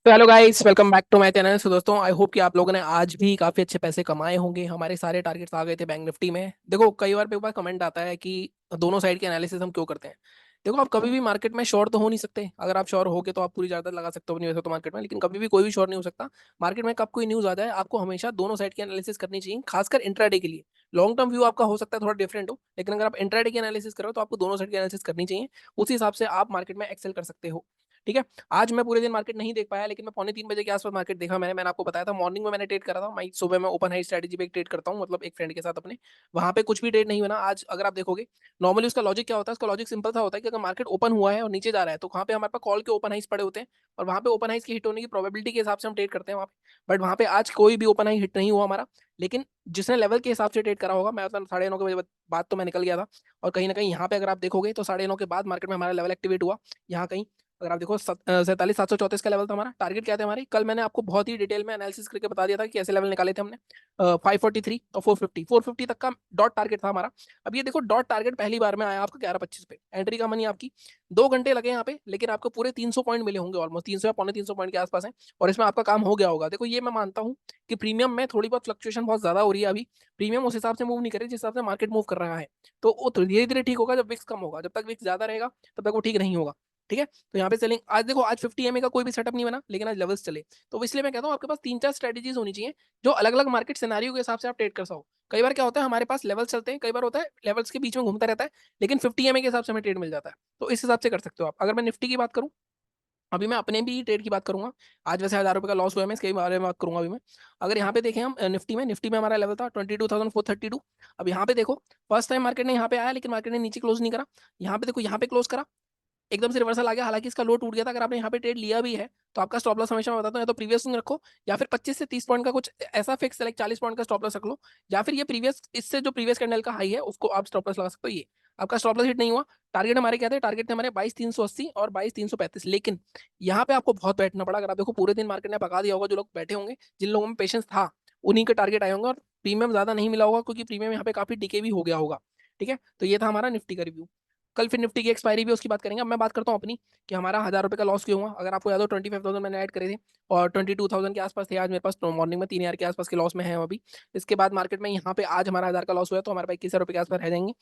तो hello guys, welcome back to my channel. So दोस्तों, I hope कि आप लोगों ने आज भी काफी अच्छे पैसे कमाए होंगे। हमारे सारे टारगेट्स आ गए थे बैंक निफ्टी में। देखो, कई बार मेरे पास कमेंट आता है कि दोनों साइड के एनालिसिस हम क्यों करते हैं। देखो, आप कभी भी मार्केट में श्योर तो हो नहीं सकते। अगर आप श्योर होगे तो आप पूरी ज्यादा लगा सकते हो अपनी वैसे तो मार्केट में, लेकिन कभी भी कोई भी श्योर नहीं हो सकता। मार्केट में कब कोई न्यूज आ जाए, आपको हमेशा दोनों साइड की एनालिसिस करनी चाहिए, खासकर इंट्राडे के लिए। लॉन्ग टर्म व्यू आपका हो सकता है थोड़ा डिफरेंट हो, लेकिन अगर आप इंट्राडे की एनालिसिस करो तो आपको दोनों साइड की एनालिसिस करनी चाहिए। उसी हिसाब से आप मार्केट में एक्सेल कर सकते हो। ठीक है। आज मैं पूरे दिन मार्केट नहीं देख पाया, लेकिन मैं पौने 3 बजे के आसपास मार्केट देखा। मैंने आपको बताया था मॉर्निंग में मैंने ट्रेड करा था। मैं सुबह में ओपन हाई स्ट्रेटेजी पे एक ट्रेड करता हूँ, मतलब एक फ्रेंड के साथ अपने। वहां पे कुछ भी ट्रेड नहीं बना आज। अगर आप देखोगे नॉर्मली उसका लॉजिक क्या होता है, उसका लॉजिक सिंपल सा होता है कि अगर मार्केट ओपन हुआ है और नीचे जा रहा है तो वहाँ पे हमारे पास कॉल के ओपन हाइस पड़े होते हैं, और वहाँ पे ओपन हाइस की हिट होने की प्रोबेबिलिटी के हिसाब से हम ट्रेड करते हैं वहाँ पे। बट वहाँ पे आज कोई भी ओपन हाई हिट नहीं हुआ हमारा। लेकिन जिसने लेवल के हिसाब से ट्रेड करा होगा, मैं मतलब 9:30 के बजे बाद तो मैं निकल गया था। और कहीं ना कहीं यहाँ पे अगर आप देखोगे तो 9:30 के बाद मार्केट में हमारा लेवल एक्टिवेट हुआ। यहाँ कहीं अगर आप देखो 47,734 का लेवल था हमारा। टारगेट क्या थे हमारे, कल मैंने आपको बहुत ही डिटेल में एनालिसिस करके बता दिया था कि कैसे लेवल निकाले थे हमने। 543 और 450 तक का डॉट टारगेट था हमारा। अब ये देखो, डॉट टारगेट पहली बार में आया आपका 11:25 पे। एंट्री का मनी आपकी 2 घंटे लगे यहाँ पे, लेकिन आपको पूरे 300 पॉइंट मिले होंगे, ऑलमोस्ट 300 या पौने 300 पॉइंट के आसपास है। और इसमें आपका काम हो गया होगा। देखो, ये मैं मानता हूँ कि प्रीमियम में थोड़ी बहुत फ्लक्चुएशन बहुत ज्यादा हो रही है अभी। प्रीमियम उस हिसाब से मूव नहीं करे जिस हिसाब से मार्केट मूव कर रहा है। तो वो धीरे धीरे ठीक होगा जब विक्स कम होगा। जब तक विक्स ज्यादा रहेगा तब तक वो ठीक नहीं होगा। ठीक है। तो यहाँ पे सेलिंग आज देखो, आज 50 MA का कोई भी सेटअप नहीं बना, लेकिन आज लेवल्स चले। तो इसलिए मैं कहता हूँ आपके पास 3-4 स्ट्रेटेजीज होनी चाहिए जो अलग अलग मार्केट सिनेरियो के हिसाब से आप ट्रेड कर सको। कई बार क्या होता है, हमारे पास लेवल्स चलते हैं, कई बार होता है लेवल्स के बीच में घूमता रहता है, लेकिन 50 MA के हिसाब से हमें ट्रेड मिल जाता है। तो इस हिसाब से कर सकते हो आप। अगर मैं निफ्टी की बात करूँ, अभी मैं अपने भी ट्रेड की बात करूंगा। आज वैसे 1,000 रुपये का लॉस हुआ है, मैं इसके बारे में बात करूंगा अभी मैं। अगर यहाँ पे देखें हम निफ्टी में हमारा लेवल था 22,432। अब यहाँ पे देखो, फर्स्ट टाइम मार्केट ने यहाँ पे आया, लेकिन मार्केट ने नीचे क्लोज नहीं करा। यहाँ पे देखो, यहाँ पे क्लोज करा, एकदम से रिवर्सल आ गया। हालांकि इसका लो टूट गया था। अगर आपने यहाँ पे ट्रेड लिया भी है तो आपका स्टॉप लॉस हमेशा मैं बताता हूँ, या तो प्रीवियस स्विंग रखो, या फिर 25 से 30 पॉइंट का कुछ ऐसा फिक्स, लाइक 40 पॉइंट का स्टॉप लॉस रख लो। या फिर ये प्रीवियस, इससे जो प्रीवियस कैंडल का हाई है उसको आप स्टॉप लॉस लगा सकते हो। ये आपका स्टॉप लॉस हिट नहीं हुआ। टारगेट हमारे क्या थे, टारगेट थे हमारे 22,380 और 22,335। लेकिन यहाँ पे आपको बहुत बैठना पड़ा। अगर आप देखो, पूरे दिन मार्केट ने पका दिया होगा। जो लोग बैठे होंगे, जिन लोगों में पेशेंस था, उन्हीं के टारगेट आए होंगे, और प्रीमियम ज्यादा नहीं मिला होगा, क्योंकि प्रीमियम यहाँ पे काफी डिके भी हो गया होगा। ठीक है। तो ये था हमारा निफ्टी का रिव्यू। कल फिर निफ्टी की एक्सपायरी भी, उसकी बात करेंगे। अब मैं बात करता हूँ अपनी, कि हमारा 1,000 रुपये का लॉस क्यों हुआ। अगर आपको याद हो, 25,000 मैंने ऐड करे थे, और 22,000 के आसपास थे आज मेरे पास। तो मॉर्निंग में 3,000 के आसपास के लॉस में है अभी। इसके बाद मार्केट में यहाँ पे आज हमारा 1,000 का लॉस हुआ है, तो हमारे पास 21,000 रुपये के आसपास रह जाएंगे।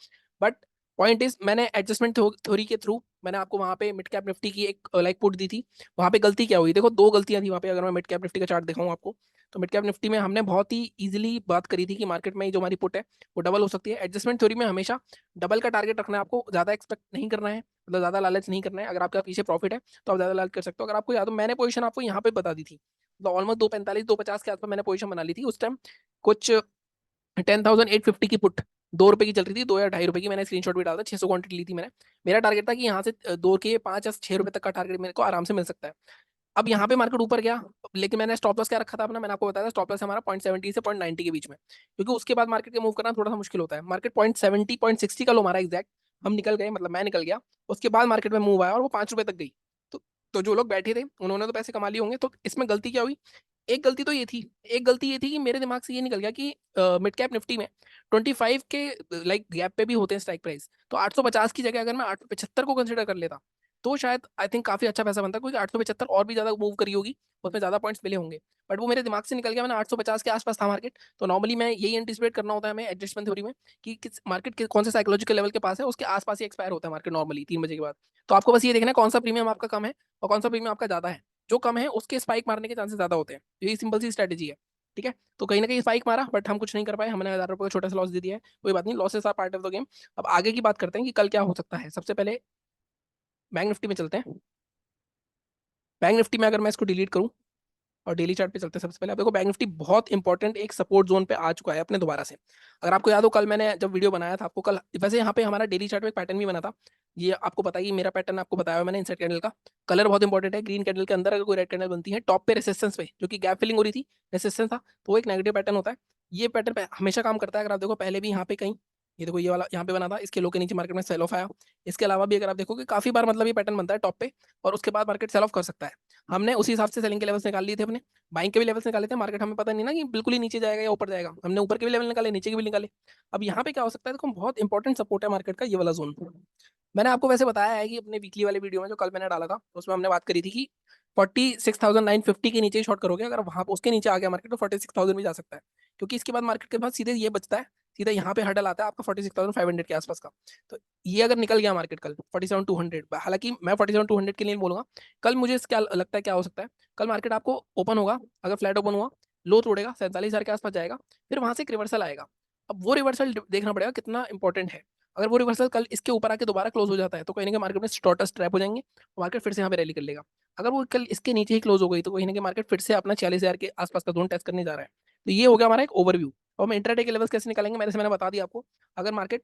बट पॉइंट इज, मैंने एडजस्टमेंट थ्योरी के थ्रू मैंने आपको वहाँ पे मिड कैप निफ्टी की एक लाइक पुट दी थी। वहाँ पे गलती क्या हुई, देखो दो गलतियां थी वहाँ पे। अगर मैं मिड कैप निफ्टी का चार्ट दिखाऊँ आपको, तो मिड कैप निफ्टी में हमने बहुत ही इजीली बात करी थी कि मार्केट में जो हमारी पुट है वो डबल हो सकती है। एडजस्टमेंट थ्योरी में हमेशा डबल का टारगेट रखना है आपको, ज्यादा एक्सपेक्ट नहीं करना है, मतलब ज्यादा लालच नहीं करना है। अगर आपका पीछे प्रॉफिट है तो आप ज्यादा लालच कर सकते हो। अगर आपको याद हो, मैंने पोजीशन आपको यहाँ पे बता दी थी, मतलब ऑलमोस्ट 245 250 के आसपास मैंने पोजीशन बना ली थी उस टाइम। कुछ 10,850 की पुट, 2 रुपए की चल रही थी, 2 या 2.5 रुपए की। मैंने स्क्रीनशॉट भी डाला था, 600 क्वांटिटी ली थी मैंने। मेरा टारगेट था कि यहाँ से 2 के 5 या 6 रुपए तक का टारगेट मेरे को आराम से मिल सकता है। अब यहाँ पे मार्केट ऊपर गया, लेकिन मैंने स्टॉप लॉस क्या रखा था अपना, मैंने आपको बताया था स्टॉप लॉस हमारा 0.70 से 0.90 के बीच में, क्योंकि उसके बाद मार्केट के मूव करना थोड़ा सा मुश्किल होता है। मार्केट 0.70 0.60 का लो हमारा एग्जैक्ट, हम निकल गए, मतलब मैं निकल गया। उसके बाद मार्केट में मूव आया और वो 5 रुपए तक गई। तो तो जो लोग बैठे थे उन्होंने तो पैसे कमा लिए होंगे। तो इसमें गलती क्या हुई, एक गलती तो ये थी, एक गलती ये थी कि मेरे दिमाग से ये निकल गया कि मिड कैप निफ्टी में 25 के लाइक गैप पे भी होते हैं स्ट्राइक प्राइस। तो 850 की जगह अगर मैं 875 को कंसिडर कर लेता, तो शायद आई थिंक काफी अच्छा पैसा बनता, क्योंकि 875 और भी ज्यादा मूव करी होगी, उसमें ज्यादा पॉइंट्स मिले होंगे। बट वो मेरे दिमाग से निकल गया। मैंने 850 के आसपास था मार्केट। तो नॉर्मली मैं यही एंटिसिपेट करना होता है हमें एडजस्टमेंट थ्योरी में, कि किस मार्केट के कौन से साइकोलॉजिकल लेवल के पास है, उसके आसपास ही एक्सपायर होता है मार्केट नॉर्मली 3 बजे के बाद। तो आपको बस ये देखना है कौन सा प्रीमियम आपका कम है और कौन सा प्रीमियम आपका ज्यादा है। जो कम है उसके स्पाइक मारने के चांसेस ज्यादा होते हैं। यही सिंपल सी स्ट्रेटेजी है। ठीक है। तो कहीं ना कहीं स्पाइक मारा, बट हम कुछ नहीं कर पाए। हमने 1,000 रुपये का छोटा सा लॉस दे दिया है, कोई बात नहीं, losses are part of the game. अब आगे की बात करते हैं कि कल क्या हो सकता है। सबसे पहले बैंक निफ्टी में चलते हैं। बैंक निफ्टी में अगर मैं इसको डिलीट करूं और डेली चार्ट पे चलते हैं, सबसे पहले आप देखो, बैंक निफ्टी बहुत इंपॉर्टेंट एक सपोर्ट जोन पे आ चुका है अपने दोबारा से। अगर आपको याद हो, कल मैंने जब वीडियो बनाया था आपको, कल वैसे यहाँ पे हमारा डेली चार्ट में एक पैटर्न भी बना था। ये आपको पता है, मेरा पैटर्न आपको बताया हुआ मैंने इनसाइड कैंडल का। कलर बहुत इंपॉर्टेंट है। ग्रीन कैंडल के अंदर अगर कोई रेड कैंडल बनती है टॉप पे रेसिस्टेंस पे, जो कि गैप फिलिंग हो रही थी, रेसिस्टेंस था, तो वो एक नेगेटिव पैटर्न होता है। ये पैटर्न हमेशा काम करता है। अगर आप देखो, पहले भी यहाँ पे कहीं, ये देखो ये वाला यहाँ पे बना था, इसके लो के नीचे मार्केट में सेल ऑफ आया। इसके अलावा भी अगर आप देखोगे काफी बार, मतलब ये पैटर्न बनता है टॉप पे, और उसके बाद मार्केट सेल ऑफ कर सकता है। हमने उसी हिसाब से सेलिंग के लेवल्स निकाल लिए थे अपने। बाइंग के भी लेवल्स निकाले थे। मार्केट हमें पता नहीं ना कि बिल्कुल ही नीचे जाएगा या ऊपर जाएगा, हमने ऊपर के भी लेवल निकाले, नीचे के भी निकाले। अब यहाँ पे क्या हो सकता है, देखो बहुत इंपॉर्टेंट सपोर्ट है मार्केट का ये वाला जोन। मैंने आपको वैसे बताया है कि अपने वीकली वाले वीडियो में जो कल मैंने डाला था, उसमें हमने बात करी थी कि 46,950 के नीचे ही शॉर्ट करोगे, अगर वहां उसके नीचे आ गया मार्केट तो 46,000 भी जा सकता है, क्योंकि इसके बाद मार्केट के बाद सीधे ये बचता है, सीधा यहाँ पे हर्डल आता है आपका 46,500 के आसपास का। तो ये अगर निकल गया मार्केट कल 47,200, हालांकि मैं 47,200 के लिए नहीं बोलूंगा, कल मुझे क्या लगता है क्या हो सकता है, कल मार्केट आपको ओपन होगा, अगर फ्लैट ओपन हुआ, लो तोड़ेगा 47,000 के आसपास जाएगा, फिर वहां से एक रिवर्सल आएगा। अब वो रिवर्सल देखना पड़ेगा कितना इंपॉर्टेंट है। अगर वो रिवर्सल कल इसके ऊपर आके दोबारा क्लोज हो जाता है तो कहीं ना कहीं मार्केट में शॉर्टेस्ट ट्रैप हो जाएंगे, मार्केट फिर से यहाँ पे रैली कर लेगा। अगर वो कल इसके नीचे ही क्लोज हो गई तो कहीं ना कहीं मार्केट फिर से अपना 46,000 के आसपास का जोन टेस्ट करने जा रहा है। तो ये हो गया हमारा एक ओवरव्यू। और हम इंट्राडे के लेवल्स कैसे निकालेंगे, मैंने बता दिया आपको। अगर मार्केट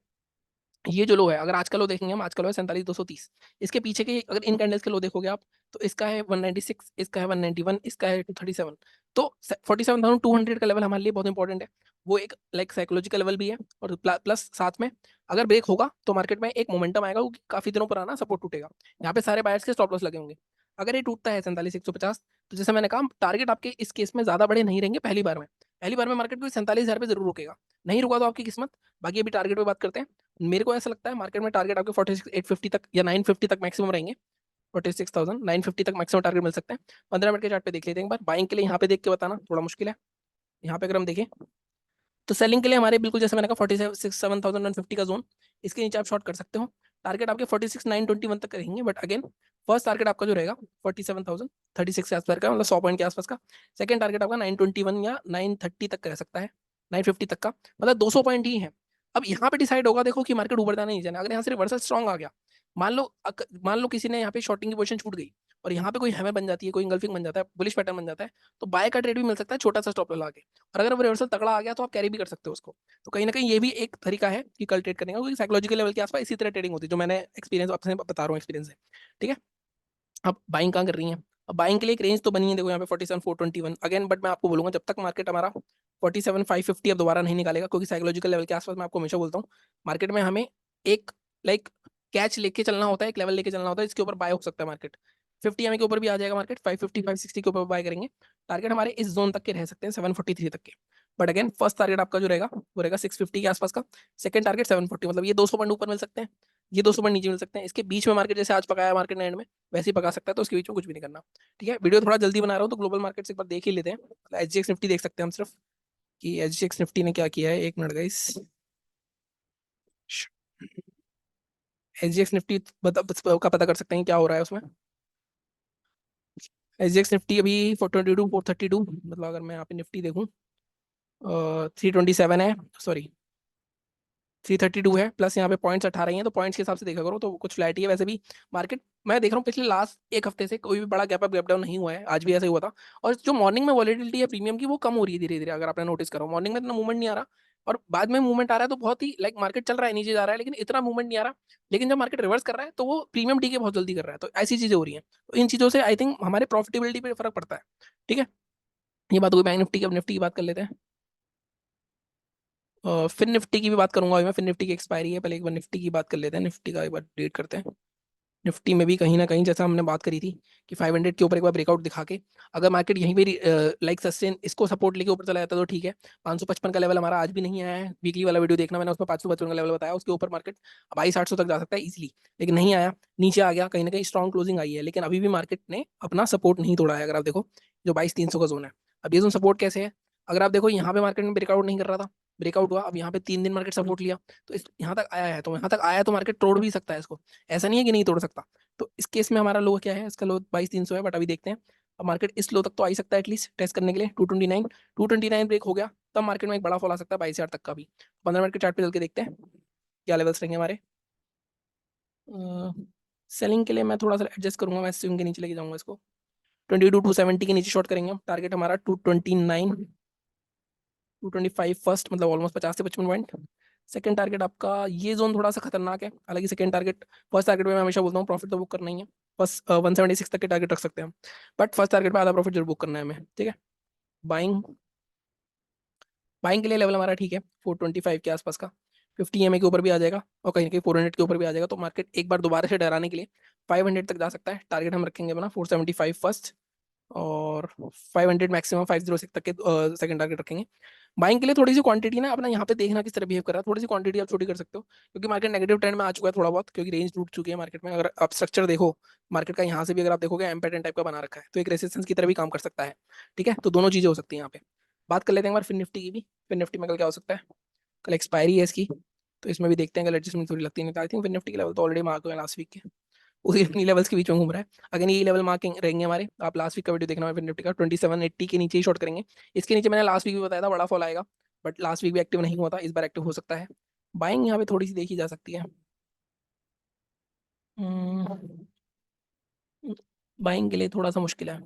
ये जो लो है, अगर आज का लो देखेंगे हम, आज का लो है 47,230, इसके पीछे के अगर इन कैंडल्स के लो देखोगे आप, तो इसका है 196, इसका है 191, इसका है 237। तो 47,200 का लेवल हमारे लिए बहुत इंपॉर्टेंट है। वो एक लाइक साइकोलॉजिकल लेवल भी है, और प्लस साथ में अगर ब्रेक होगा तो मार्केट में एक मोमेंटम आएगा, क्योंकि काफी दिनों पुराना सपोर्ट टूटेगा, यहाँ पे सारे बायर्स के स्टॉप लॉस लगे होंगे। अगर ये टूटता है 47,150, तो जैसे मैंने कहा टारगेट आपके इस केस में ज्यादा बड़े नहीं रहेंगे पहली बार में मार्केट को 47,000 पे जरूर रुकेगा। नहीं रुका तो आपकी किस्मत। बाकी अभी टारगेट पे बात करते हैं। मेरे को ऐसा लगता है मार्केट में टारगेट आपके 46,850 तक या 950 तक मैक्सिमम रहेंगे। 46,950 तक मैक्सिमम टारगेट मिल सकते हैं। 15 मिनट के चार्ट पे देख लेते हैं एक बार। बाइंग के लिए यहाँ पे देख के बताना थोड़ा मुश्किल है। यहाँ पे अगर हम देखें तो सेलिंग के लिए हमारे बिल्कुल जैसे मैंने कहा 47,150 का जोन, इसके नीचे आप शॉर्ट कर सकते हो। टारगेट आपके 46,921 तक रहेंगे, बट अगेन फर्स्ट टारगेट आपका जो रहेगा 47,036 के आसपास का, मतलब 100 पॉइंट के आसपास का। सेकंड टारगेट आपका 921 या 930 तक रह सकता है, 950 तक का, मतलब 200 पॉइंट ही है। अब यहाँ पे डिसाइड होगा देखो कि मार्केट ऊपर जाना नहीं जाना। अगर यहाँ से रिवर्सल स्ट्रॉन्ग आ गया, मान लो किसी ने यहाँ पे शॉर्टिंग की पोजीशन छूट गई और यहाँ पे कोई हैमर बन जाती है, कोई इंगल्फिंग बन जाता है, बुलिश पैटर्न बन जाता है, तो बाय का ट्रेड भी मिल सकता है छोटा सा स्टॉप लगा के। और अगर वो रिवर्सल तगड़ा आ गया तो आप कैरी भी कर सकते हो उसको। तो कहीं ना कहीं ये भी एक तरीका है कि कल ट्रेड करने का, क्योंकि साइकोलॉजिकल लेवल के आसपास इसी तरह ट्रेडिंग होती है, जो मैंने एक्सपीरियंस आपसे बता रहा हूँ एक्सपीरियंस है। ठीक है। अब बाइंग कहाँ कर रही है, अब बाइंग के लिए एक रेंज तो बनी है, देखो यहाँ पे 47,421 अगेन, बट मैं आपको बोलूंगा जब तक मार्केट हमारा 47,550 अब दोबारा नहीं निकालेगा, क्योंकि साइकोलॉजिकल लेवल के आसपास मैं आपको हमेशा बोलता हूँ मार्केट में हमें एक लाइक कैच लेके चलना होता है, एक लेवल लेके चलना होता है, इसके ऊपर बाय हो सकता है मार्केट। 50 के ऊपर भी आ जाएगा मार्केट, 550 560 के ऊपर बाय करेंगे। टारगेट हमारे इस जोन तक के रह सकते हैं, 743 तक के। बट अगेन फर्स्ट टारगेट आपका जो रहेगा वो रहेगा 650 के आसपास का। सेकंड टारगेट 740, मतलब ये 200 पॉइंट ऊपर मिल सकते हैं, ये 200 पॉइंट नीचे मिल सकते हैं। इसके बीच में मार्केट जैसे आज पकाया मार्केट ने एंड में, वैसे ही पका सकता है, तो उसके बीच में कुछ भी नहीं करना। ठीक है। वीडियो थोड़ा जल्दी बना रहा हूँ तो ग्लोबल मार्केट से एक बार देख ही लेते हैं। एचजीएक्स निफ्टी देख सकते हैं हम सिर्फ, कि एचजीएक्स निफ्टी ने क्या किया है। एक मिनट गाइस, एचजीएक्स निफ्टी का पता कर सकते हैं क्या हो रहा है उसमें। एचजीएक्स निफ्टी अभी 422 432, मतलब अगर मैं यहाँ पे निफ्टी देखूँ 327 है, सॉरी 332 है, प्लस यहाँ पे पॉइंट्स 18 ही हैं, तो पॉइंट्स के हिसाब से देखा करो तो कुछ फ्लैट ही है। वैसे भी मार्केट मैं देख रहा हूँ पिछले लास्ट एक हफ्ते से कोई भी बड़ा गैप अप गैप डाउन नहीं हुआ है, आज भी ऐसा ही हुआ था। और जो मॉर्निंग में वॉलेटिलिटी है प्रीमियम की वो कम हो रही है धीरे धीरे, अगर आपने नोटिस करो मॉर्निंग में इतना मूवमेंट नहीं आ रहा, और बाद में मूवमेंट आ रहा है तो बहुत ही लाइक मार्केट चल रहा है नीचे जा रहा है, लेकिन इतना मूवमेंट नहीं आ रहा। लेकिन जब मार्केट रिवर्स कर रहा है तो वो प्रीमियम डी के बहुत जल्दी कर रहा है, तो ऐसी चीजें हो रही हैं। तो इन चीजों से आई थिंक हमारे प्रॉफिटेबिलिटी पे फर्क पड़ता है। ठीक है। ये बात हो गई बैंक निफ्टी की। अब निफ्टी की बात कर लेते हैं। फिर निफ्टी की भी बात करूंगा अभी मैं, फिर निफ्टी की एक्सपायरी है, पहले एक बार निफ्टी की बात कर लेते हैं। निफ्टी का एक बार डेट करते हैं। निफ्टी में भी कहीं ना कहीं जैसा हमने बात करी थी कि 500 के ऊपर एक बार ब्रेकआउट दिखा के अगर मार्केट यहीं पे लाइक सस्टेन इसको सपोर्ट लेके ऊपर चला जाता तो ठीक है। 555 का लेवल हमारा आज भी नहीं आया है, वीकली वाला वीडियो देखना, मैंने उसमें 555 का लेवल बताया, उसके ऊपर मार्केट 22,800 तक जा सकता है इजीली, लेकिन नहीं आया, नीचे आ गया। कहीं ना कहीं स्ट्रॉन्ग क्लोजिंग आई है, लेकिन अभी भी मार्केट ने अपना सपोर्ट नहीं तोड़ा है। अगर आप देखो जो 22,300 का जोन है, अब ये जोन सपोर्ट कैसे है, अगर आप देखो यहाँ पे मार्केट में ब्रेकआउट नहीं कर रहा था, ब्रेकआउट हुआ, अब यहाँ पे 3 दिन मार्केट सपोर्ट लिया, तो इस यहाँ तक आया है, तो यहाँ तक आया तो मार्केट तोड़ भी सकता है इसको, ऐसा नहीं है कि नहीं तोड़ सकता। तो इस केस में हमारा लो क्या है, इसका लो 22,300 है, बट अभी देखते हैं। अब मार्केट इस लो तक तो आ ही सकता है एटलीस्ट टेस्ट करने के लिए। 229 ब्रेक हो गया तब मार्केट में एक बड़ा फॉल आ सकता है 22,000 तक का भी। 15 मिनट के चार्ट पे चल के देखते हैं क्या लेवल्स रहेंगे हमारे। सेलिंग के लिए मैं थोड़ा सा एडजस्ट करूंगा, मैं स्विंग के नीचे लेके जाऊंगा इसको। 22,270 के नीचे शॉर्ट करेंगे हम। टारगेट हमारा 229 225 फर्स्ट, मतलब ऑलमोस्ट 50 से 55 पॉइंट। सेकंड टारगेट आपका ये जोन थोड़ा सा खतरनाक है, हालांकि सेकंड टारगेट फर्स्ट टारगेट में मैं हमेशा बोलता हूँ प्रॉफिट तो बुक करना ही है, बस 176 तक के टारगेट रख सकते हैं हम, बट फर्स्ट टारगेट पे आधा प्रॉफिट जरूर बुक करना है हमें। ठीक है। बाइंग बाइंग के लिए लेवल हमारा ठीक है 425 के आसपास का, 50 के ऊपर भी आ जाएगा और कहीं ना कहीं 400 के ऊपर भी आ जाएगा, तो मार्केट एक बार दोबारा से डराने के लिए 500 तक जा सकता है। टारगेट हम रखेंगे अपना 475 फर्स्ट, और 500 मैक्सिमम 506 तक के सेकंड टारगेट रखेंगे। बाइंग के लिए थोड़ी सी क्वांटिटी ना अपना यहाँ पे देखना किस तरह बिहेव कर रहा है, थोड़ी सी क्वांटिटी आप छोटी कर सकते हो, क्योंकि मार्केट नेगेटिव ट्रेंड में आ चुका है थोड़ा बहुत, क्योंकि रेंज टूट चुकी है मार्केट में। अगर आप स्ट्रक्चर देखो मार्केट का, यहाँ से भी अगर आप देखोगे एम पैटर्न टाइप का बना रखा है, तो एक रेसिस्टेंस की तरह भी काम कर सकता है। ठीक है, तो दोनों चीजें हो सकती है यहाँ पे। बात कर लेते हैं एक बार फिर निफ्टी की भी। फिर निफ्टी में कल क्या हो सकता है, कल एक्सपायरी है इसकी, तो इसमें भी देखते हैं कल एडजस्टमेंट थोड़ी लगती है। आई थिंक फिर निफ्टी के लेवल तो ऑलरेडी मार्क हुए लास्ट वीक के, उसी अपनी लेवल्स के बीच में घूम रहा है। अगर ये लेवल मार्किंग रहेंगे हमारे, आप लास्ट वीक का वीडियो देखना है फिर निफ्टी का, 2780 के नीचे ही शॉर्ट करेंगे। इसके नीचे मैंने लास्ट वीक भी बताया था बड़ा फॉल आएगा, बट लास्ट वीक भी एक्टिव नहीं हुआ था, इस बार एक्टिव हो सकता है। बाइंग यहाँ पे थोड़ी सी देखी जा सकती है। बाइंग के लिए थोड़ा सा मुश्किल है।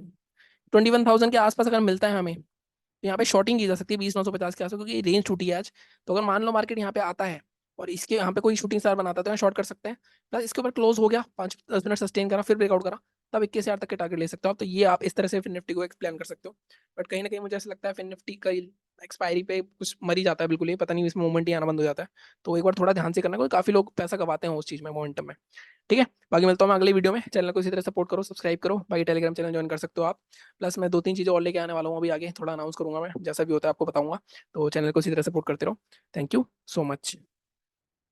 21,000 के आसपास अगर मिलता है हमें, तो यहाँ पे शॉर्टिंग की जा सकती है 20,950 के आसपास, क्योंकि रेंज टूटी है आज। तो अगर मान लो मार्केट यहाँ पे आता है और इसके यहाँ पे कोई शूटिंग स्टार बनाता है, तो यहाँ शॉर्ट कर सकते हैं। प्लस इसके ऊपर क्लोज हो गया, 5-10 मिनट सस्टेन करा, फिर ब्रेकआउट करा, तब 21,000 तक के टारगेट ले सकते हो आप। तो ये आप इस तरह से फिर निफ्टी को एक्सप्लेन कर सकते हो। बट कहीं ना कहीं मुझे ऐसा लगता है फिर निफ्टी का एक्सपायरी पे कुछ मर ही जाता है बिल्कुल ही, पता नहीं इसमें मूवमेंट ही आना बंद हो जाता है। तो एक बार थोड़ा ध्यान से करना, क्योंकि काफी लोग पैसा गवाते हैं उस चीज में, मोमेंटम में। ठीक है, बाकी मिलता हूँ मैं अगले वीडियो में। चैनल को इसी तरह सपोर्ट करो, सब्सक्राइब करो, बाकी टेलीग्राम चैनल ज्वाइन कर सकते हो आप। प्लस मैं 2-3 चीज़ें और लेके आने वाला हूँ अभी आगे, थोड़ा अनाउंस करूंगा मैं, जैसा भी होता है आपको बताऊंगा। तो चैनल को इसी तरह सपोर्ट करते रहो। Thank you so much.